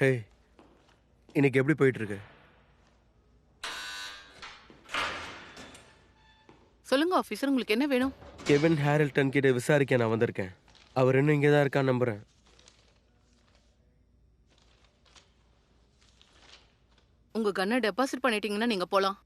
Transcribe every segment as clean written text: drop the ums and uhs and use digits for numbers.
ஹே, இன்னைக்கு எப்படி போயிட்டு இருக்கு? சொல்லுங்க ஆபீசர், உங்களுக்கு என்ன வேணும்? கெவின் ஹாரில்டன் கிட்ட விசாரிக்க நான் வந்திருக்கேன். அவர் இன்னும் இங்கே தான் இருக்கான்னு நம்புறேன். உங்க கன்னை டெபாசிட் பண்ணிட்டீங்கன்னா நீங்க போலாம்.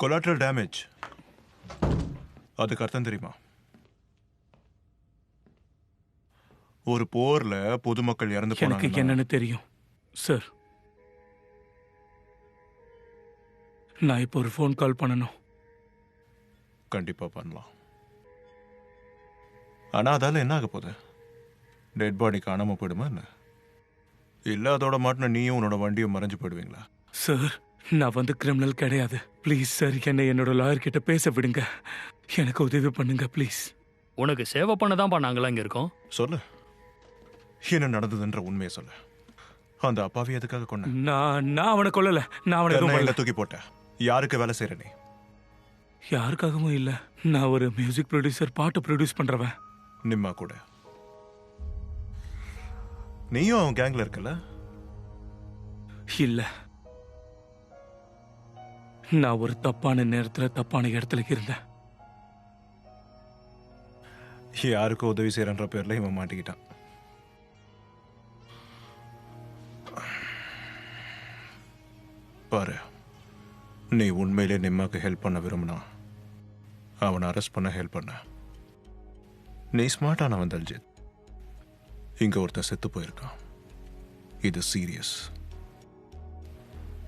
கொலாட்ரல் டேமேஜ், அதுக்கு அர்த்தம் தெரியுமா? ஒரு போர்ல பொதுமக்கள் இறந்து போனாங்க. எனக்கு என்னன்னு தெரியும் சார். நான் இப்போ ஒரு ஃபோன் கால் பண்ணணும். கண்டிப்பா பண்ணலாம். ஆனா அதால என்ன ஆக போகுது? டெட் பாடி காணாம போயிடுமா என்ன? இல்ல அதோட மாட்டின நீயும் உன்னோட வண்டியும் மறைஞ்சு போயிடுவீங்களா? சார், நான் வந்து கிரிமினல் கிடையாது. ப்ளீஸ் சார், என்னை என்னோட லாயர் கிட்ட பேச விடுங்க. எனக்கு உதவி பண்ணுங்க ப்ளீஸ். உனக்கு சேவை பண்ண தான் நாங்களாம் இங்க இருக்கோம். சொல்லு, என்ன நடந்ததுன்ற உண்மையை சொல்லு. அந்த அப்பாவி எதுக்காக கொன்ன? நான் அவனை கொல்லல. நான் அவனை எதுவும் எங்க பண்ணல. தூக்கி போட்டேன். யாருக்கு வேலை செய்யற நீ? யாருக்காகவும் இல்ல. நான் ஒரு மியூசிக் ப்ரொடியூசர், பாட்டு ப்ரொடியூஸ் பண்றவன். நிம்மா கூட நீயும் அவன் கேங்ல இருக்கல? இல்ல, நான் ஒரு தப்பான நேரத்துல தப்பான இடத்துல இருந்தேன். யாருக்கும் உதவி செய்யறன்ற பேர்ல இவன் மாட்டிக்கிட்டான். பாரு, நீ உண்மையிலே நிம்மாக்கு ஹெல்ப் பண்ண விரும்பினா அவனை அரெஸ்ட் பண்ண ஹெல்ப் பண்ண. நீ ஸ்மார்ட்டானவன் தல்ஜித். இங்க ஒருத்தன் செத்து போயிருக்கான். இது சீரியஸ்.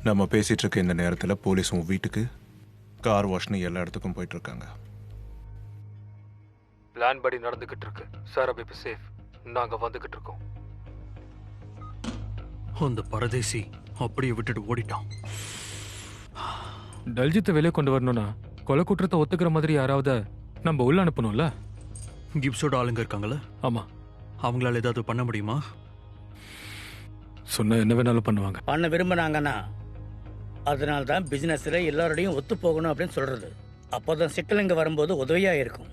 நம்ம பேசிட்டு இருக்க இந்த நேரத்தில் போலீஸ் உன் வீட்டுக்கு, கார் வாஷ்னு எல்லா இடத்துக்கும் போயிட்டு இருக்காங்க. பிளான் படி நடந்துகிட்டு இருக்கு சார். அப்ப இப்ப சேஃப். நாங்க வந்துகிட்டு இருக்கோம். அந்த பரதேசி அப்படியே விட்டுட்டு ஓடிட்டான். டல்ஜித்தை வெளியே கொண்டு வரணும்னா கொலை குற்றத்தை ஒத்துக்கிற மாதிரி யாராவது நம்ம உள்ள அனுப்பணும்ல. கிப்ஸோட ஆளுங்க இருக்காங்கல்ல, ஆமா, அவங்களால ஏதாவது பண்ண முடியுமா? சொன்ன என்ன வேணாலும் பண்ணுவாங்க. பண்ண விரும்பினாங்கன்னா அதனால தான் பிசினஸ்ல எல்லாரோடையும் ஒத்து போகணும் அப்படின்னு சொல்றது. அப்போதான் சிக்கல் இங்க வரும்போது உதவியா இருக்கும்.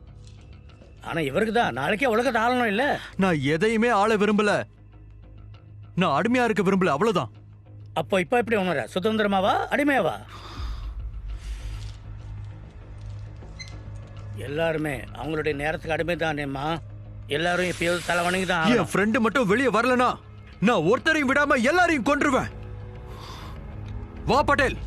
ஆனா இவருக்கு தான் நாளைக்கே உலகத்தை ஆளணும் இல்ல. நான் எதையுமே ஆள விரும்பல. நான் அடிமையா இருக்க விரும்பல, அவ்வளவுதான். அப்போ இப்ப எப்படி உணர? சுதந்திரமாவா அடிமையாவா? எல்லாருமே அவங்களுடைய நேரத்துக்கு அடிமை தானேம்மா. எல்லாரும் எப்பயாவது தலை வணங்கி தான். என் ஃப்ரெண்டு மட்டும் வெளியே வரலனா நான் ஒருத்தரையும் விடாம எல்லாரையும் கொன்றுவேன். வா பட்டேல்.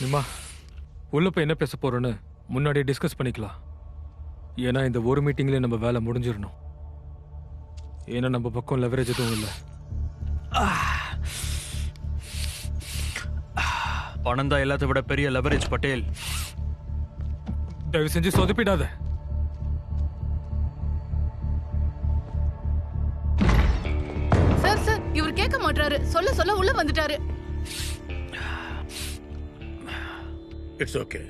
நிம்மா உள்ள போய் என்ன பேச போறோன்னு முன்னாடியே டிஸ்கஸ் பண்ணிக்கலாம். ஏன்னா இந்த ஒரு மீட்டிங்லேயே நம்ம வேலை முடிஞ்சிடணும். ஏன்னா நம்ம பக்கம் லெவரேஜ் எதுவும் இல்லை. பணம் தான் எல்லாத்தை விட பெரிய லெவரேஜ் பட்டேல். தயவு செஞ்சு சொதப்பிடாத. சார் சார் இவர் கேட்க மாட்டாரு. சொல்ல சொல்ல உள்ள வந்துட்டாரு. It's okay.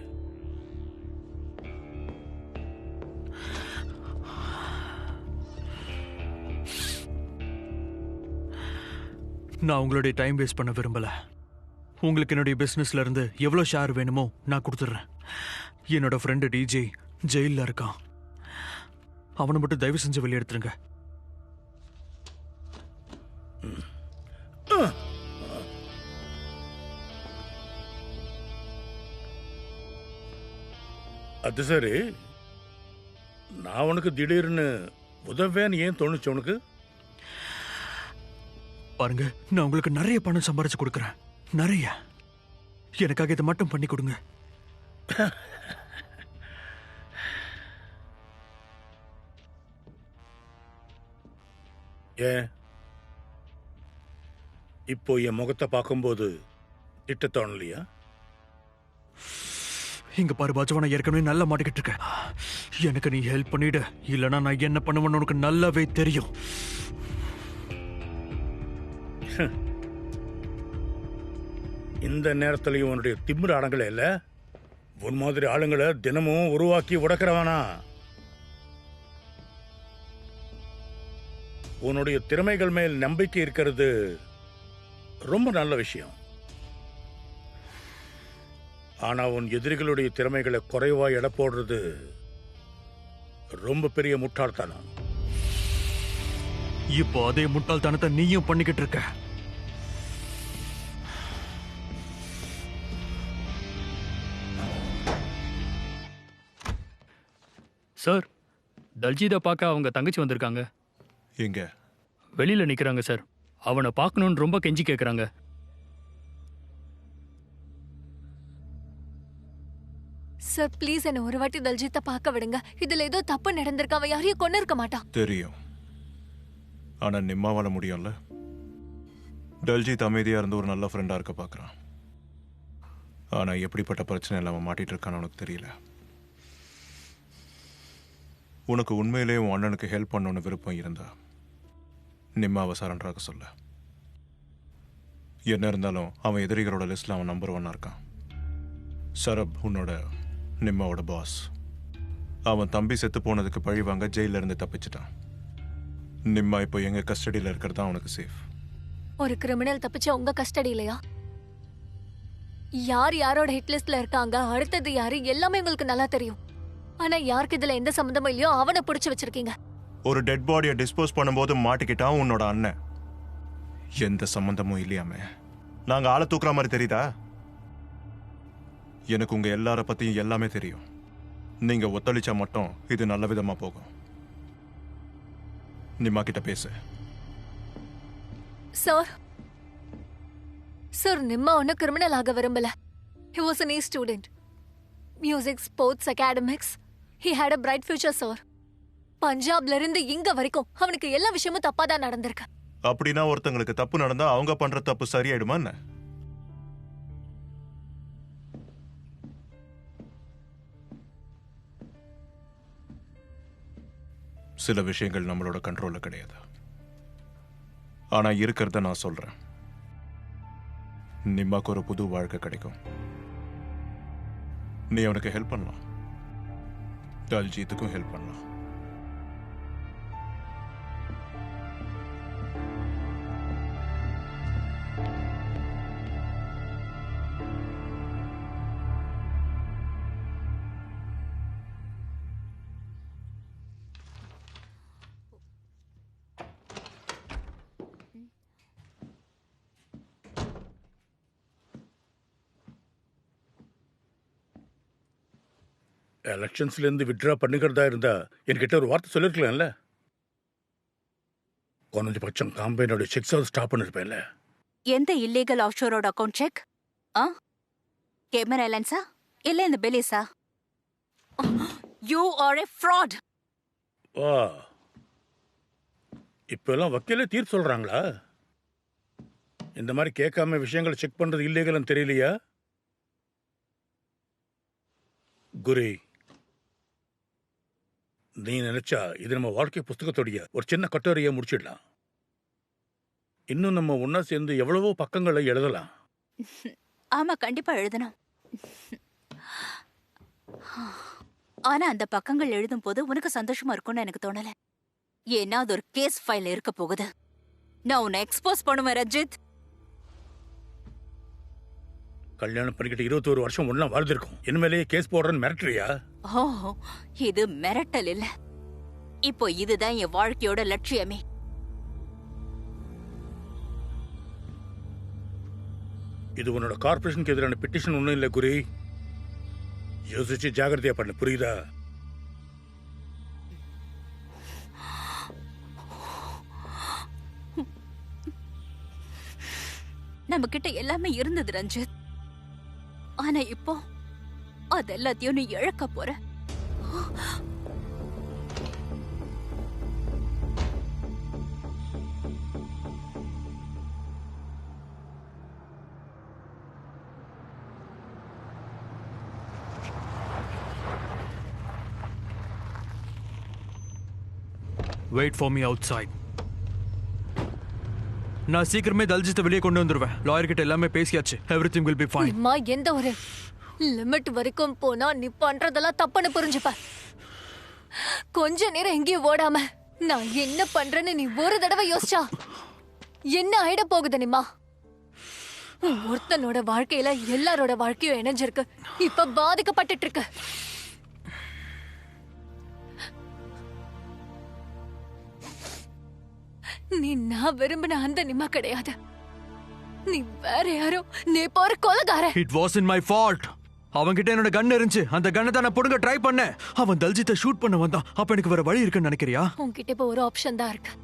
நான் உங்களுடைய டைம் வேஸ்ட் பண்ண விரும்பல. உங்களுக்கு என்னுடைய பிசினஸ்ல இருந்து எவ்வளவு ஷேர் வேணுமோ நான் கொடுத்துட்றேன். என்னோட ஃப்ரெண்டு டிஜே ஜெயிலில் இருக்கான். அவனை மட்டும் தயவு செஞ்சு வெளியே எடுத்துருங்க. அது சரி, நான் உனக்கு திடீர்னு உதவேன்னு ஏன் தோணுச்சு உனக்கு? பாருங்க, நான் உங்களுக்கு நிறைய பணம் சம்பாரிச்சு கொடுக்குறேன். நிறைய. எனக்காக இதை மட்டும் பண்ணி கொடுங்க. ஏன் இப்போ என் முகத்தை பார்க்கும்போது திட்ட தோணலையா? இங்க பாரு பாஜவா, நான் ஏற்கனவே நல்லா மாட்டிக்கிட்டு இருக்கேன். எனக்கு நீ ஹெல்ப் பண்ணிடு, இல்லைன்னா நான் என்ன பண்ணுவேன்னு உனக்கு நல்லாவே தெரியும். இந்த நேரத்திலையும் உன்னுடைய திமிர அடங்கல இல்ல? உன் மாதிரி ஆளுங்களை தினமும் உருவாக்கி உடக்கிறவனா? உன்னுடைய திறமைகள் மேல் நம்பிக்கை இருக்கிறது ரொம்ப நல்ல விஷயம். ஆனா உன் எதிரிகளுடைய திறமைகளை குறைவா எடை போடுறது ரொம்ப பெரிய முட்டாள்தனம். இப்போ அதே முட்டாள்தனத்தை நீயும் பண்ணிக்கிட்டு இருக்க. சார், தல்ஜீதை பார்க்க அவங்க தங்கச்சி வந்திருக்காங்க. எங்க? வெளியில நிக்கிறாங்க சார். அவனை பார்க்கணும்னு ரொம்ப கெஞ்சி கேட்குறாங்க. சார் ப்ளீஸ் என்ன ஒரு வாட்டி தல்ஜித்தை பார்க்க விடுங்க. இதுல ஏதோ தப்பு நடந்திருக்கு. அவன் யாரையும் கொண்டு இருக்க மாட்டான். தெரியும், ஆனா நிம்மாவால முடியும்ல. டல்ஜித் அமைதியா இருந்து ஒரு நல்ல ஃப்ரெண்டா இருக்க பாக்குறான். ஆனா எப்படிப்பட்ட பிரச்சனை இல்லாம மாட்டிட்டு இருக்கான்னு உனக்கு தெரியல. உனக்கு உண்மையிலேயே உன் அண்ணனுக்கு ஹெல்ப் பண்ணணும்னு விருப்பம் இருந்தா நிம்மாவை சரண்டராக சொல்ல. என்ன இருந்தாலும் அவன் எதிரிகளோட லிஸ்ட்ல அவன் நம்பர் 1 இருக்கான். சரப் உன்னோட நிம்மாவோட பாஸ். அவன் தம்பி செத்து போனதுக்கு பழி வாங்க ஜெயில இருந்து தப்பிச்சிட்டான். நிம்மா இப்போ எங்க கஸ்டடியில இருக்கிறது தான் அவனுக்கு சேஃப். ஒரு கிரிமினல் தப்பிச்ச உங்க கஸ்டடியிலையா? யார் யாரோட ஹிட் லிஸ்ட்ல இருக்காங்க, அடுத்தது யாரு, எல்லாமே உங்களுக்கு நல்லா தெரியும். ஆனா யாருக்கு இதுல எந்த சம்பந்தமும் இல்லையோ அவனை புடிச்சு வச்சிருக்கீங்க. ஒரு டெட் பாடியை டிஸ்போஸ் பண்ணும்போது மாட்டிக்கிட்டான் உன்னோட அண்ணன். எந்த சம்பந்தமும் இல்லையாமே. நாங்க ஆளை தூக்குற மாதிரி தெரியுதா? எனக்கு உங்க எல்லார பத்தியும் எல்லாமே தெரியும். நீங்க ஒத்துழைச்சா மட்டும் இது நல்ல விதமா போகும். நிம்மா கிட்ட பேசு. சார் சார் நிம்மா ஒன்னும் கிரிமினல் ஆக விரும்பல. He was an A student. Music, sports, academics. He had a bright future, sir. பஞ்சாப்ல இருந்து இங்க வரைக்கும் அவனுக்கு எல்லா விஷயமும் தப்பாதான் நடந்திருக்கு. அப்படின்னா ஒருத்தங்களுக்கு தப்பு நடந்தா அவங்க பண்ற தப்பு சரியாயிடுமா என்ன? சில விஷயங்கள் நம்மளோட கண்ட்ரோல்ல கிடையாது. ஆனா இருக்கிறத நான் சொல்றேன். நிம்மாக்கு ஒரு புது வாழ்க்கை கிடைக்கும். நீ அவனுக்கு ஹெல்ப் பண்ணலாம். தல்ஜீத்துக்கும் ஹெல்ப் பண்ணலாம். எலெக்ஷன்ஸ்ல இருந்து வித்ட்ரா பண்ணிக்கிறதா இருந்தா என்கிட்ட ஒரு வார்த்தை சொல்லிருக்கலாம்ல. குறைஞ்சபட்சம் காம்பெனியோட செக்ஸாவது ஸ்டாப் பண்ணிருப்பேன்ல. எந்த இல்லீகல் ஆஃப்ஷோரோட அக்கவுண்ட் செக்? கேமரா ஏர்லைன்ஸா இல்ல இந்த பெலிஸா? You are a fraud. வா, இப்பெல்லாம் வக்கீலே தீர்ப்பு சொல்றாங்களா? இந்த மாதிரி கேட்காம விஷயங்களை செக் பண்றது இல்லீகல்னு தெரியலையா? குரி, நீ நினைச்சா இது நம்ம வாழ்க்கை புஸ்தகத்தோடைய ஒரு சின்ன கட்டுரையை முடிச்சிடலாம். இன்னும் நம்ம ஒன்னா சேர்ந்து எவ்வளவோ பக்கங்களை எழுதலாம். ஆமா, கண்டிப்பா எழுதணும். ஆனா அந்த பக்கங்கள் எழுதும் போது உனக்கு சந்தோஷமா இருக்கும்னு எனக்கு தோணல. ஏன்னா அது ஒரு கேஸ் ஃபைல் இருக்க போகுது. நான் உன்னை எக்ஸ்போஸ் பண்ணுவேன் ரஞ்சித். கல்யாணம் பண்ணிக்கிட்டு 21 வருஷம் ஒன்னா வாழ்ந்திருக்கும். இனிமேலேயே கேஸ் போடுறேன்னு மிரட்டுறியா? ஓ, இது மிரட்டல் இல்ல. இப்போ இதுதான் என் வாழ்க்கையோட லட்சியமே. இது உன்னோட கார்பரேஷனுக்கு எதிரான பெட்டிஷன் ஒன்றும் இல்லை குரி. யோசிச்சு ஜாகிரதையா பண்ணு, புரியுதா? நம்ம கிட்ட எல்லாமே இருந்தது ரஞ்சித். ஆனா இப்போ அது எல்லாத்தையும் நீ இழக்க போற. Wait for me outside. நான் சீக்கிரமே தல்ஜித்தை வெளியே கொண்டு வந்துருவேன். லாயர் கிட்ட எல்லாமே பேசியாச்சு. Everything will be fine. அம்மா, எந்த ஒரு லிமிட் வரைக்கும் போனா நீ பண்றதெல்லாம் தப்புன்னு புரிஞ்சுப்ப. கொஞ்ச நேரம் எங்கேயும் ஓடாம நான் என்ன பண்றேன்னு நீ ஒரு தடவை யோசிச்சா என்ன ஆயிட போகுது நிம்மா? ஒருத்தனோட வாழ்க்கையில எல்லாரோட வாழ்க்கையும் இணைஞ்சிருக்கு. இப்ப பாதிக்கப்பட்டு இருக்கு. நீ நான் விரும்பின அந்த நிம்மா கிடையாது. நீ வேற யாரோ. நீ போற கொலைகார. It was in my fault. அவன்கிட்ட என்னோட கன் இருந்துச்சு. அந்த கண்ணை தான் நான் புடுங்க ட்ரை பண்ணேன். அவன் தல்ஜித்தை ஷூட் பண்ண வந்தான். அப்ப எனக்கு வேற வழி இருக்குன்னு நினைக்கிறியா? உன்கிட்ட இப்ப ஒரு ஆப்ஷன் தான் இருக்கு.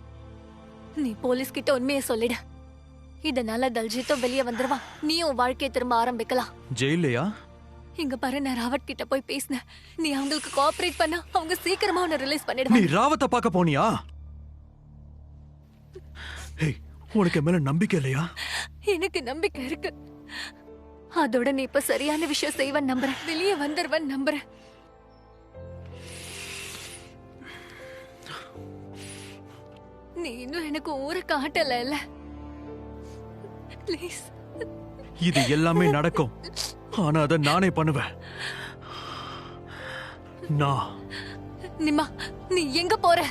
நீ போலீஸ் கிட்ட உண்மையை சொல்லிடு. இதனால தல்ஜித்தும் வெளியே வந்துருவான். நீ உன் வாழ்க்கையை திரும்ப ஆரம்பிக்கலாம். ஜெயிலையா? இங்க பாரு, நான் ராவத் கிட்ட போய் பேசினேன். நீ அவங்களுக்கு கோஆபரேட் பண்ணா அவங்க சீக்கிரமா உன்னை ரிலீஸ் பண்ணிடுவாங்க. நீ ராவத்தை பார்க்க போனியா? ஏய், உனக்கு மேல நம்பிக்கை இல்லையா? எனக்கு நம்பிக்கை இருக்கு. அதோட நீ இப்ப சரியான விஷயம் செய்வன் நம்புறேன். வெளியே வந்துருவன் நம்புறேன். நீ இன்னும் எனக்கு ஊரை காட்டல இல்ல? ப்ளீஸ். இது எல்லாமே நடக்கும். ஆனா அதை நானே பண்ணுவேன். நான் நிம்மா, நீ எங்க போற?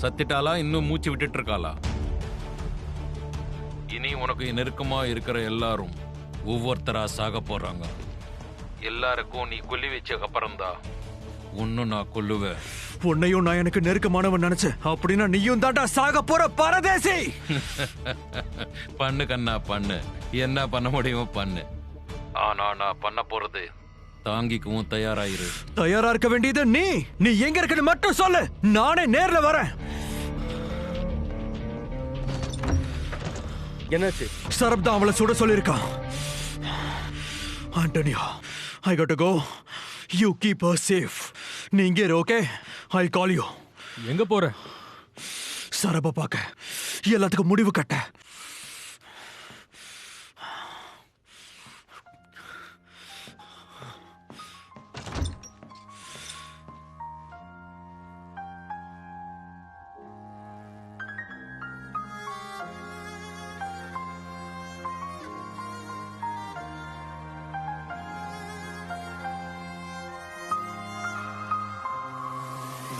சத்திட்டாலா இன்னும் மூச்சு விட்டுட்டு இருக்காளா? இனி உனக்கு நெருக்கமா இருக்கிற எல்லாரும் ஒவ்வொருத்தரா சாக போறாங்க. எல்லாருக்கும் நீ கொல்லி வச்ச அப்புறம்தான் ஒன்னும் நான் கொல்லுவேன். உன்னையும் நான் எனக்கு நெருக்கமானவன் நினைச்சேன். அப்படின்னா நீயும் தாண்டா சாக போற பரதேசி. பண்ணு கண்ணா பண்ணு, என்ன பண்ண முடியுமோ பண்ணு. ஆனா நான் பண்ண போறது தாங்கிக்கவும் தயாராயிரு. தயாரா இருக்க வேண்டியது நீ எங்க இருக்குன்னு மட்டும் சொல்லு, நானே நேர்ல வரேன். என்னாச்சு? சரப் தான் அவளை சுட சொல்லியிருக்கான். Antonio, I got to go. You keep her safe. நீ இங்கே இரு, ஓகே? I'll call you. எங்க போற? சரப பார்க்க, எல்லாத்துக்கும் முடிவு கட்ட.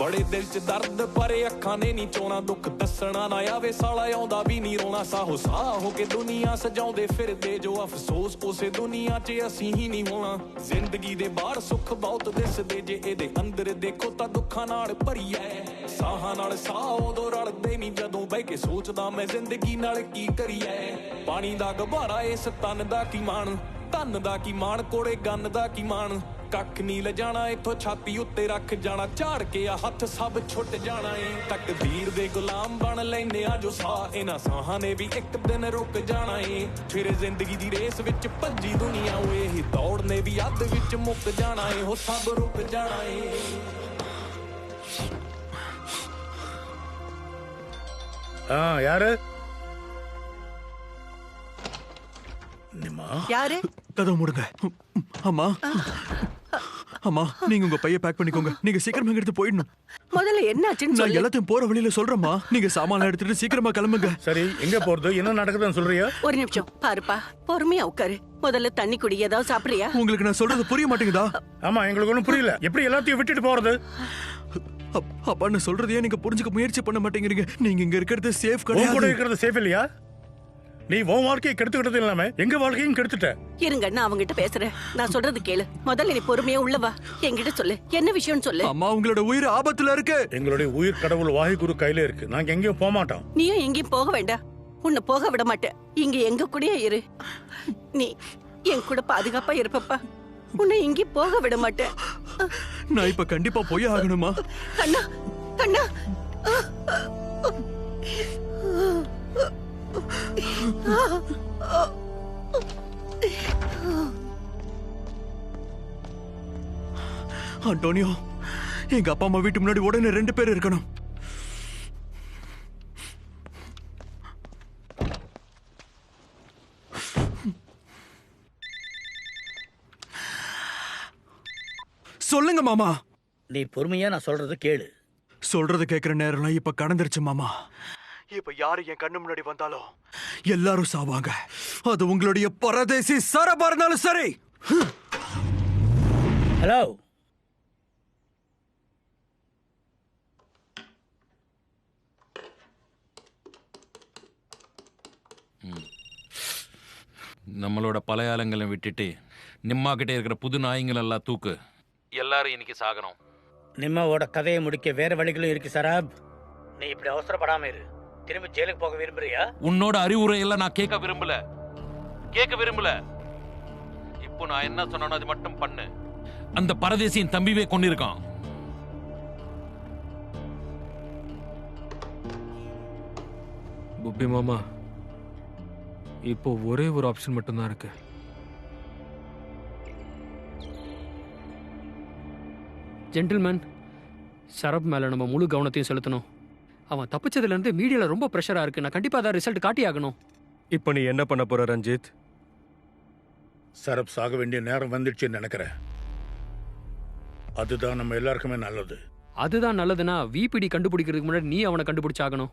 ਬੜੇ ਦਿਲ 'ਚ ਦਰਦ ਪਰ ਅੱਖਾਂ ਨੇ ਨਹੀਂ ਚੋਣਾ, ਦੁੱਖ ਦੱਸਣਾ ਨਾ ਆਵੇ ਸਾਲਾ ਆਉਂਦਾ ਵੀ ਨਹੀਂ ਰੋਣਾ। ਸਾਹੋ ਸਾਹ ਹੋ ਕੇ ਦੁਨੀਆ ਸਜਾਉਂਦੇ ਫਿਰਦੇ ਜੋ ਅਫਸੋਸ ਉਸੇ ਦੁਨੀਆ 'ਚ ਅਸੀਂ ਹੀ ਨਹੀਂ ਹੋਣਾ। ਜ਼ਿੰਦਗੀ ਦੇ ਬਾਹਰ ਸੁੱਖ ਬਹੁਤ ਦਿਸਦੇ, ਜੇ ਇਹਦੇ ਅੰਦਰ ਦੇਖੋ ਤਾਂ ਦੁੱਖਾਂ ਨਾਲ ਭਰੀ ਐ। ਸਾਹਾਂ ਨਾਲ ਸਾਹ ਉਦੋਂ ਰਲਦੇ ਨਹੀਂ ਜਦੋਂ ਬਹਿ ਕੇ ਸੋਚਦਾ ਮੈਂ ਜ਼ਿੰਦਗੀ ਨਾਲ ਕੀ ਕਰੀਏ। ਪਾਣੀ ਦਾ ਗੁਬਾਰਾ ਇਸ ਤਨ ਦਾ ਕੀ ਮਾਣ, ਧਨ ਦਾ ਕੀ ਮਾਣ, ਕੋੜੇ ਗੰਨ ਦਾ ਕੀ ਮਾਣ। ਕੱਖ ਨਹੀਂ ਲਿਜਾਣਾ ਇੱਥੋਂ ਛਾਤੀ ਉੱਤੇ ਰੱਖ ਜਾਣਾ, ਝਾੜ ਕੇ ਆ ਹੱਥ ਸਭ ਛੁੱਟ ਜਾਣਾ ਏ। ਤਕਦੀਰ ਦੇ ਗੁਲਾਮ ਬਣ ਲੈਨੇ ਆ ਜੋ ਸਾਹ, ਇਹਨਾਂ ਸਾਹਾਂ ਨੇ ਵੀ ਇੱਕ ਦਿਨ ਰੁਕ ਜਾਣਾ ਏ। ਫਿਰ ਜ਼ਿੰਦਗੀ ਦੀ ਰੇਸ ਵਿੱਚ ਭੱਜੀ ਦੁਨੀਆ ਓਏ, ਇਹ ਦੌੜ ਨੇ ਵੀ ਅੱਧ ਵਿੱਚ ਮੁੱਕ ਜਾਣਾ ਏ। ਹੋ ਸਭ ਰੁਕ ਜਾਣਾ ਏ। யாரு? நிம்மா யாரு? கதவு மூடுங்க. அம்மா, அம்மா நீங்க உங்க பைய பேக் பண்ணிக்கோங்க. நீங்க சீக்கிரமா எடுத்து போயிடணும். முதல்ல என்னாச்சுன்னு நான் சொல்லு. எல்லாத்தையும் போற வழியில சொல்றேம்மா. நீங்க சாமான எடுத்துட்டு சீக்கிரமா கிளம்புங்க. சரி, எங்க போறது, என்ன நடக்குதுன்னு சொல்றியா? ஒரு நிமிஷம் பாருப்பா, பொறுமையா உட்காரு. முதல்ல தண்ணி குடி, ஏதாவது சாப்பிடுறியா? உங்களுக்கு நான் சொல்றது புரிய மாட்டேங்குதா? ஆமா, எங்களுக்கு ஒண்ணும் புரியல. எப்படி எல்லாத்தையும் விட்டுட்டு போறது? அப்பா நான் சொல்றதையே நீங்க புரிஞ்சுக்க முயற்சி பண்ண மாட்டேங்கிறீங்க. நீங்க இங்க இருக்கிறது சேஃப் உன் கூட கிடையாது. இருக்கிறது சேஃப் இல்லையா? நீ உன் வாழ்க்கையை கெடுத்துக்கிட்டது இல்லாம எங்க வாழ்க்கையும் கெடுத்துட்ட. இருங்க, நான் அவங்கிட்ட பேசுறேன். நான் சொல்றது கேளு. முதல்ல நீ பொறுமையா உள்ள வா. என்கிட்ட சொல்லு, என்ன விஷயம்னு சொல்லு. அம்மா உங்களோட உயிர் ஆபத்துல இருக்கு. எங்களுடைய உயிர் கடவுள் வாய்குரு கையில இருக்கு. நாங்க எங்கேயும் போக மாட்டோம். நீயும் எங்கேயும் போக வேண்டாம். உன்னை போக விட மாட்டேன். இங்க எங்க கூடயே இரு. நீ என் கூட பாதுகாப்பா இருப்பப்பா. உன்னை எங்கேயும் போக விட மாட்டேன். நான் இப்ப கண்டிப்பா போய் ஆகணுமா? கண்ணா, கண்ணா. அண்டோனியோ, எங்க அப்பா அம்மா வீட்டு முன்னாடி உடனே 2 பேர் இருக்கணும். சொல்லுங்க மாமா. நீ பொறுமையா நான் சொல்றது கேளு. சொல்றது கேட்கிற நேரம்லாம் இப்ப கடந்துருச்சு மாமா. இப்ப யாரு என் கண்ணு முன்னாடி வந்தாலும் எல்லாரும் சாவாங்க. அது உங்களுடைய பரதேசி சரபா இருந்தாலும் சரி. ஹலோ, நம்மளோட பழைய ஆளுங்களை விட்டுட்டு நிம்மா கிட்ட இருக்கிற புது நாய்ங்களெல்லாம் தூக்கு. எல்லாரும் இன்னைக்கு சாகணும். நிம்மாவோட கதையை முடிக்க வேற வழிகளும் இருக்கு சராப். நீ இப்படி அவசரப்படாம இரு. திரும்பி ஜெயிலுக்கு போக விரும்புறியா? உன்னோட அறிவுரை எல்லாம் நான் கேட்க விரும்பல. இப்போ நான் என்ன சொன்னேனோ அது மட்டும் பண்ணு. அந்த பரதேசியின் தம்பிவே கொண்டிருக்கான். புப்பி மாமா, இப்போ ஒரே ஒரு ஆப்ஷன் மட்டும்தான் இருக்கு. ஜென்டில்மேன், சரப் மேல நம்ம முழு கவனத்தையும் செலுத்தணும். அவன் தப்பிச்சதுல இருந்து மீடியால ரொம்ப பிரஷரா இருக்கு. நான் கண்டிப்பா அதை ரிசல்ட் காட்டி ஆகணும். இப்போ நீ என்ன பண்ண போற ரஞ்சித்? சரப் சாக வேண்டிய நேரம் வந்துடுச்சுன்னு நினைக்கிறேன். அதுதான் நம்ம எல்லாருக்குமே நல்லது. அதுதான் நல்லதுன்னா விபிடி கண்டுபிடிக்கிறதுக்கு முன்னாடி நீ அவனை கண்டுபிடிச்சாகணும்.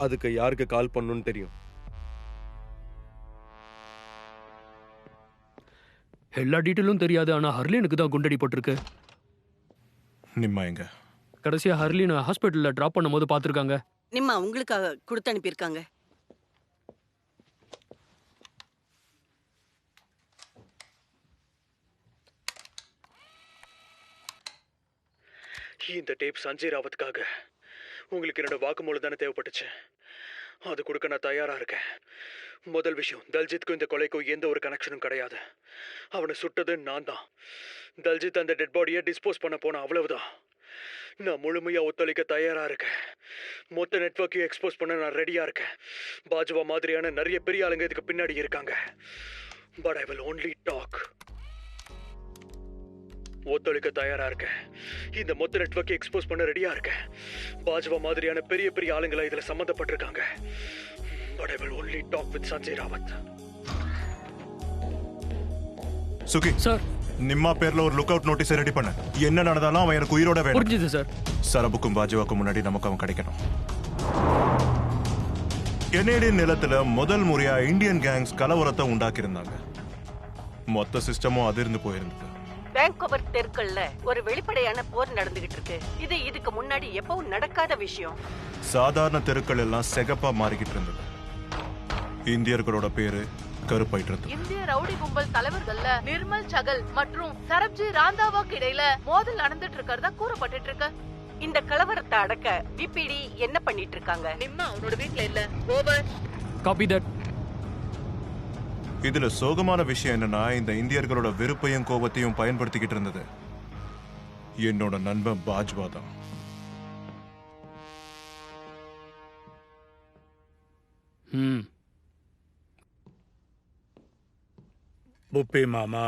அதுக்கு யாருக்கு கால் பண்ணணும்னு தெரியும். எல்லா டீட்டெயிலும் தெரியாது. ஆனா ஹர்லீனுக்கு தான் குண்டடி போட்டிருக்கு. நிம்மா எங்க? கடைசியா ஹர்லீன் ஹாஸ்பிட்டல்ல டிராப் பண்ணும்போது பார்த்திருக்காங்க. நிம்மா உங்களுக்காக கொடுத்து அனுப்பியிருக்காங்க. இந்த டேப் சஞ்சய் ராவத்துக்காக. உங்களுக்கு என்னோட வாக்குமூலம் தானே தேவைப்பட்டுச்சு. அது கொடுக்க நான் தயாரா இருக்கேன். முதல் விஷயம், தல்ஜித்துக்கும் இந்த கொலைக்கும் எந்த ஒரு கனெக்ஷனும் கிடையாது. அவனை சுட்டது நான் தான். தல்ஜித் அந்த டெட் பாடியை டிஸ்போஸ் பண்ண போன, அவ்வளவுதான். நான் முழுமையா ஒத்துழைக்க தயாரா இருக்கேன். மொத்த நெட்வொர்க்கையும் எக்ஸ்போஸ் பண்ண நான் ரெடியா இருக்கேன். பாஜ்வா மாதிரியான நிறைய பெரிய ஆளுங்க இதுக்கு பின்னாடி இருக்காங்க. But I will only talk. ஒத்துழைக்க தயாரா இருக்கேன். இந்த மொத்த நெட்வொர்க்கை எக்ஸ்போஸ் பண்ண ரெடியா இருக்கேன். பாஜ்வா மாதிரியான பெரிய பெரிய ஆளுங்களை இதுல சம்பந்தப்பட்டிருக்காங்க. But I will only talk with Sanjay Raut. Sukhi sir, நிம்மா பேர்ல ஒரு லுக் அவுட் நோட்டீஸ் ரெடி பண்ண. என்ன நடந்தாலும் அவன் எனக்கு உயிரோட வேணும். புரிஞ்சுது சார். சரபுக்கும் பாஜுவாக்கும் முன்னாடி நமக்கு அவன் கிடைக்கணும். கெனேடியன் நிலத்துல முதல் முறையா இந்தியன் கேங்ஸ் கலவரத்தை உண்டாக்கி இருந்தாங்க. மொத்த சிஸ்டமும் அதிர்ந்து போயிருந்தது. வேங்கோவர் தெருக்கள்ல ஒரு வெளிப்படையான போர் நடந்துகிட்டு இருக்கு. இது இதுக்கு முன்னாடி எப்பவும் நடக்காத விஷயம். சாதாரண தெருக்கள் எல்லாம் செகப்பா மாறிக்கிட்டு இருந்தது. இந்தியர்களோட பேரு கருப்பாயிட்டு இருந்தது. இந்திய ரவுடி கும்பல் தலைவர்கள்ல நிர்மல் சகல் மற்றும் சரப்ஜி ராந்தாவாக்கு இடையில மோதல் நடந்துட்டு இருக்கிறதா கூறப்பட்டு இருக்கு. இந்த கலவரத்தை அடக்க பிபிடி என்ன பண்ணிட்டு இருக்காங்க? நிம்மா அவனோட வீட்ல இல்ல. ஓவர். Copy that. இதுல சோகமான விஷயம் என்னன்னா, இந்த இந்தியர்களோட வெறுப்பையும் கோபத்தையும் பயன்படுத்திக்கிட்டு இருந்தது என்னோட நண்பன் பாஜ்வா தான். புப்பே மாமா,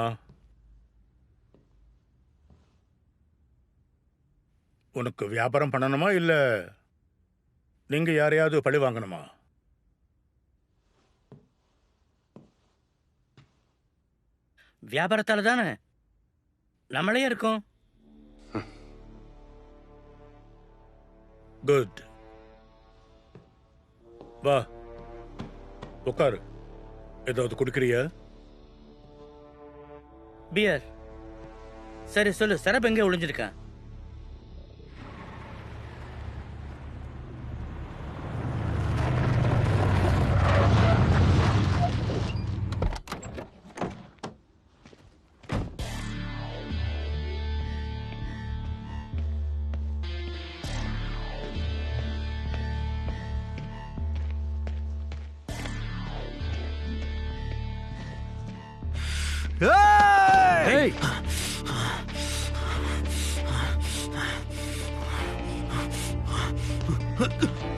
உனக்கு வியாபாரம் பண்ணணுமா இல்ல நீங்க யாரையாவது பழி வாங்கணுமா? வியாபாரத்தால தானே நம்மளே இருக்கோம். குட், வா உட்காரு. ஏதாவது குடிக்கிறியா? பியர். சரி சொல்லு, சரப் எங்கே ஒளிஞ்சிருக்கான்? Hey!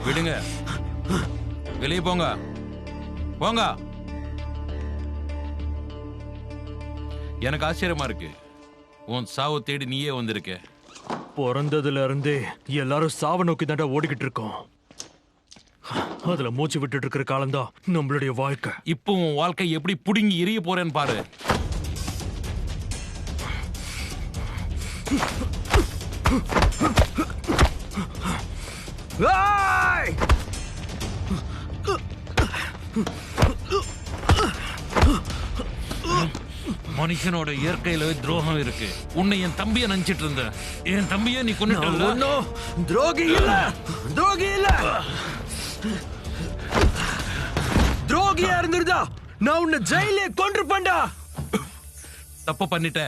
விடுங்க, வெளியே போங்க, போங்க. எனக்கு ஆச்சரியமா இருக்கு, உன் சாவு தேடி நீயே வந்திருக்க. பிறந்ததுல இருந்தே எல்லாரும் சாவை நோக்கி தாண்டா ஓடிக்கிட்டு இருக்கோம். அதுல மூச்சு விட்டுட்டு இருக்கிற காலம்தான் நம்மளுடைய வாழ்க்கை. இப்போ உன் வாழ்க்கை எப்படி புடுங்கி எரிய போறேன்னு பாரு. மனுஷனோட இயற்கையில துரோகம் இருக்கு. உன்னை என் தம்பிய நினைச்சிட்டு இருந்த, என் தம்பிய நீ கொன்னுட்டல்ல. துரோகி இல்ல, துரோகி இல்ல. துரோகியா இருந்திருந்தா நான் உன்னை ஜெயிலே கொன்றுப்பேன்டா. தப்பு பண்ணிட்ட.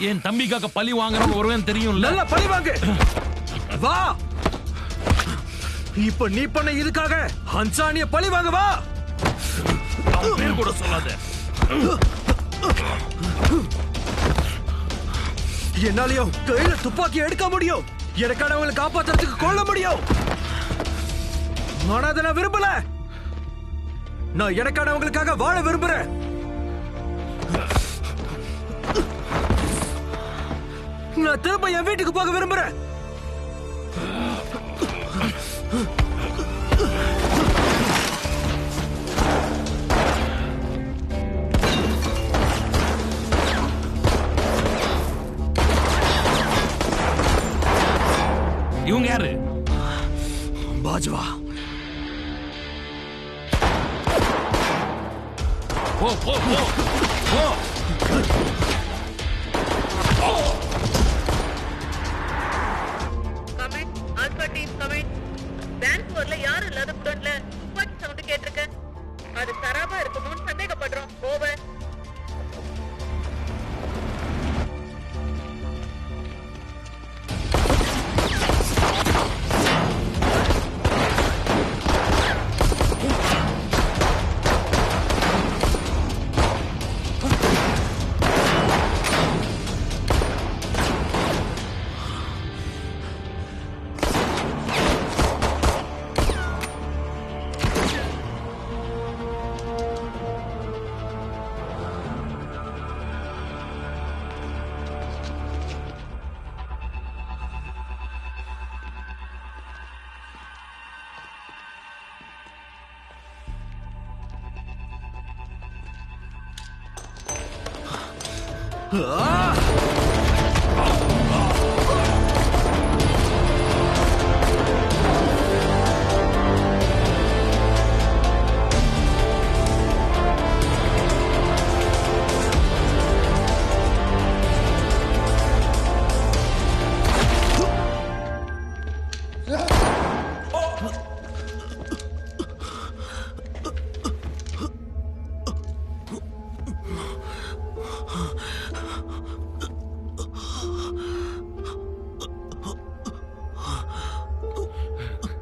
என் தம்பிக்காக பழி வாங்குறவன் ஒருவன் தெரியும்ல. நல்ல பழி வாங்கு. வா, இப்ப நீ பண்ண இதுக்காக ஹன்சானிய பழி வாங்க. வா, அவன் பேர் கூட சொல்லாத. என்னாலையும் கையில துப்பாக்கி எடுக்க முடியும். எனக்கானவங்களை காப்பாத்துறதுக்கு கொள்ள முடியும். ஆனா அதை நான் விரும்பல. நான் எனக்கானவங்களுக்காக வாழ விரும்புறேன். நான் திரும்ப என் வீட்டுக்கு போக விரும்புறேன். இவங்க யாரு? Bajwa. Oh oh oh oh. Command alpha team command. வான்கூவர்ல யாரும் இல்லாத குடோன்ல துப்பாக்கி சவுண்ட் கேட்டிருக்கு. அது சராபா இருக்குமோன்னு சந்தேகப்படுறோம். ஓவர்.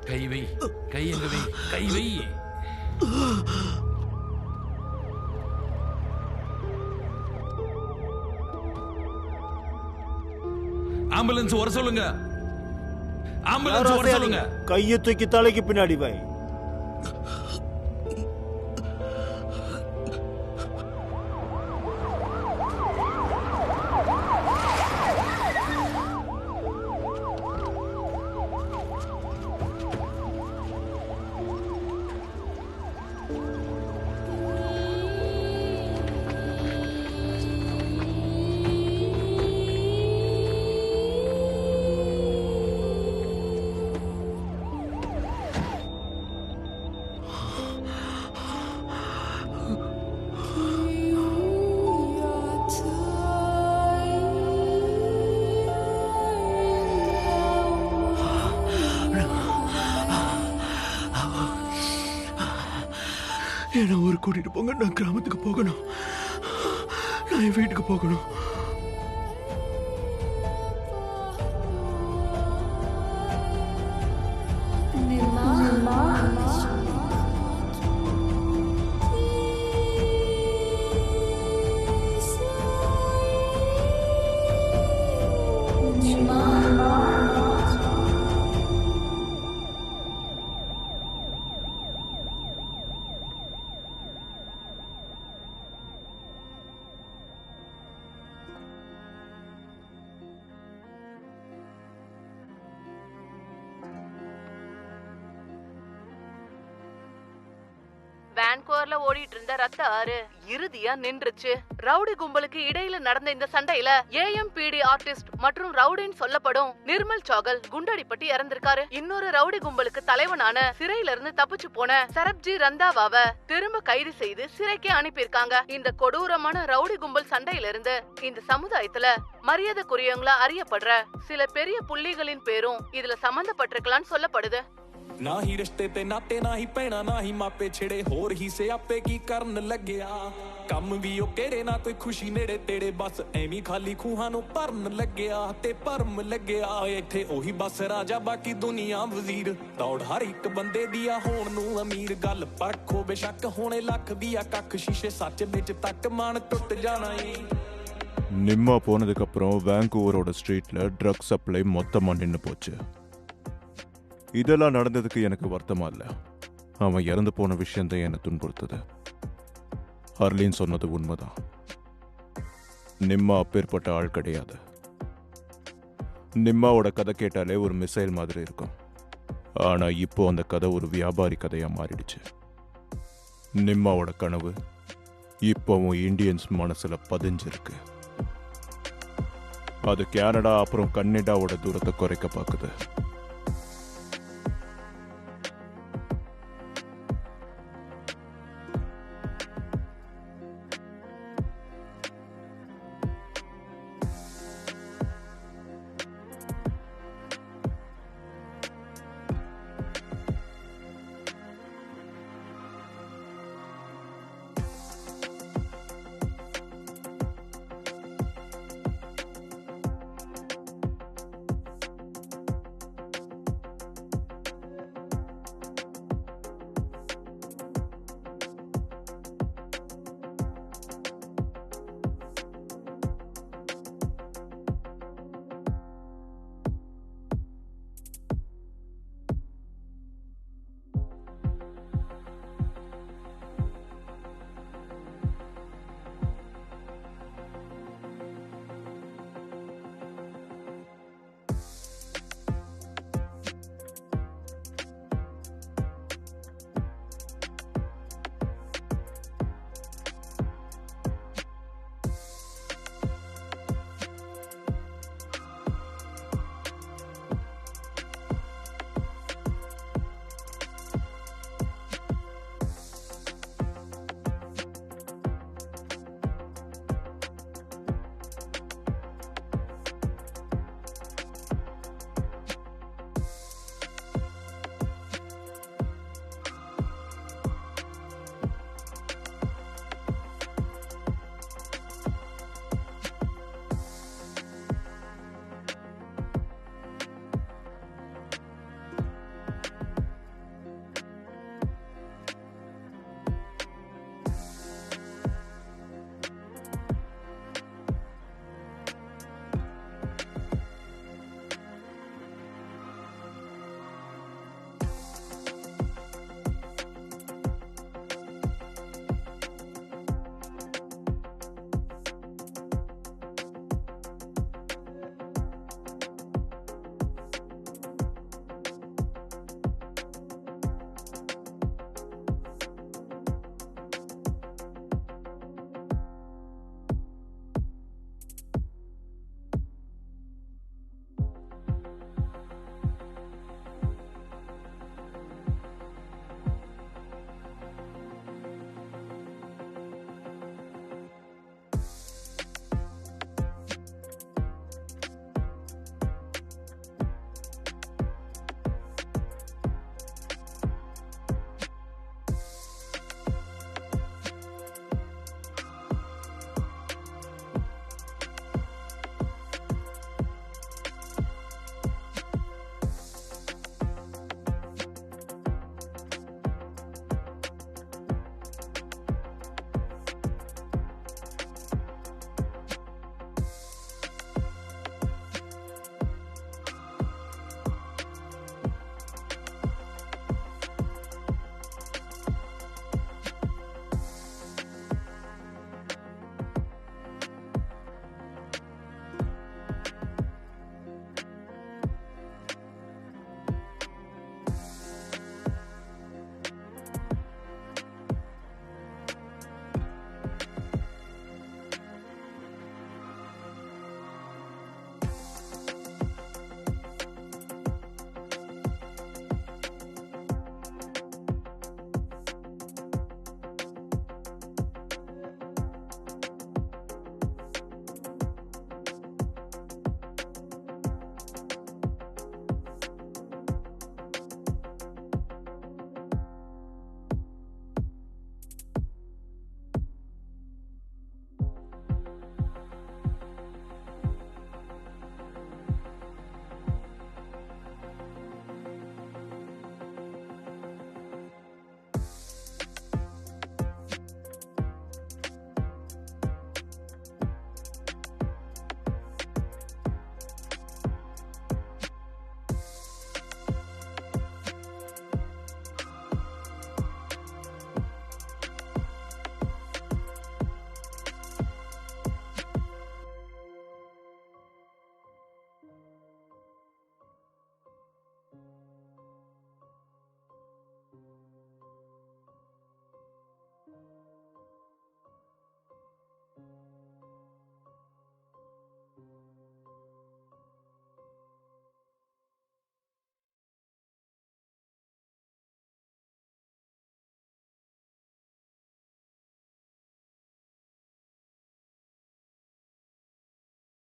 கை வை, கை எங்க வை, கை வை. ஆம்புலன்ஸ் வர சொல்லுங்க, ஆம்புலன்ஸ் வர சொல்லுங்க. கையை தூக்கி தலைக்கு பின்னாடி வை. என்ன ஊருக்கு கூட்டிட்டு போங்க. நான் கிராமத்துக்கு போகணும். நான் என் வீட்டுக்கு போகணும். வான்கூவர்ல ஓடிட்டு இருந்த ரத்த ஆறு இறுதியா நின்றுச்சு. ரவுடி கும்பலுக்கு இடையில நடந்த இந்த சண்டையில ஏஎம்பிடி ஆர்டிஸ்ட் மற்றும் ரவுடின்னு சொல்லப்படும் நிர்மல் சாகல் குண்டடிப்பட்டு இறந்திருக்காரு. இன்னொரு ரவுடி கும்பலுக்கு தலைவனான சிறையில இருந்து தப்பிச்சு போன சரப்ஜி ரந்தாவாவ திரும்ப கைது செய்து சிறைக்கு அனுப்பியிருக்காங்க. இந்த கொடூரமான ரவுடி கும்பல் சண்டையில இருந்து இந்த சமுதாயத்துல மரியாதைக்குரியவங்களா அறியப்படுற சில பெரிய புள்ளிகளின் பேரும் இதுல சம்பந்தப்பட்டிருக்கலாம்னு சொல்லப்படுது. ना ही रिश्ते ते नाते ना ही पैना ना ही मापे छिड़े होर ही से आपे की करन लग्या कम भी ओ केड़े ना कोई खुशी नेड़े तेड़े बस एवी खाली खूहां नु भरन लग्या ते भरम लग्या इत्थे ओही बस राजा बाकी दुनिया वजीर दौड़ हर एक बंदे दिया होण नु अमीर गल परखो बेशक होने लख दिया कख शीशे सच विच तक मान टुट जाना है। निम्मा போனதுக்கு அப்புறம் வான்கூவரோட ஸ்ட்ரீட்ல ட்ரக் சப்ளை மொத்தமா நின்னு போச்சு. இதெல்லாம் நடந்ததுக்கு எனக்கு வருத்தமா இல்ல. அவன் இறந்து போன விஷயம் தான் என்னை துன்புறுத்தது. ஹர்லின் சொன்னது உண்மைதான். நிம்மா அப்பேற்பட்ட ஆள் கிடையாது. நிம்மாவோட கதை கேட்டாலே ஒரு மிசைல் மாதிரி இருக்கும். ஆனா இப்போ அந்த கதை ஒரு வியாபாரி கதையா மாறிடுச்சு. நிம்மாவோட கனவு இப்போவும் இந்தியன்ஸ் மனசுல பதிஞ்சிருக்கு. அது கனடா அப்புறம் கன்னடாவோட தூரத்தை குறைக்க பார்க்குது.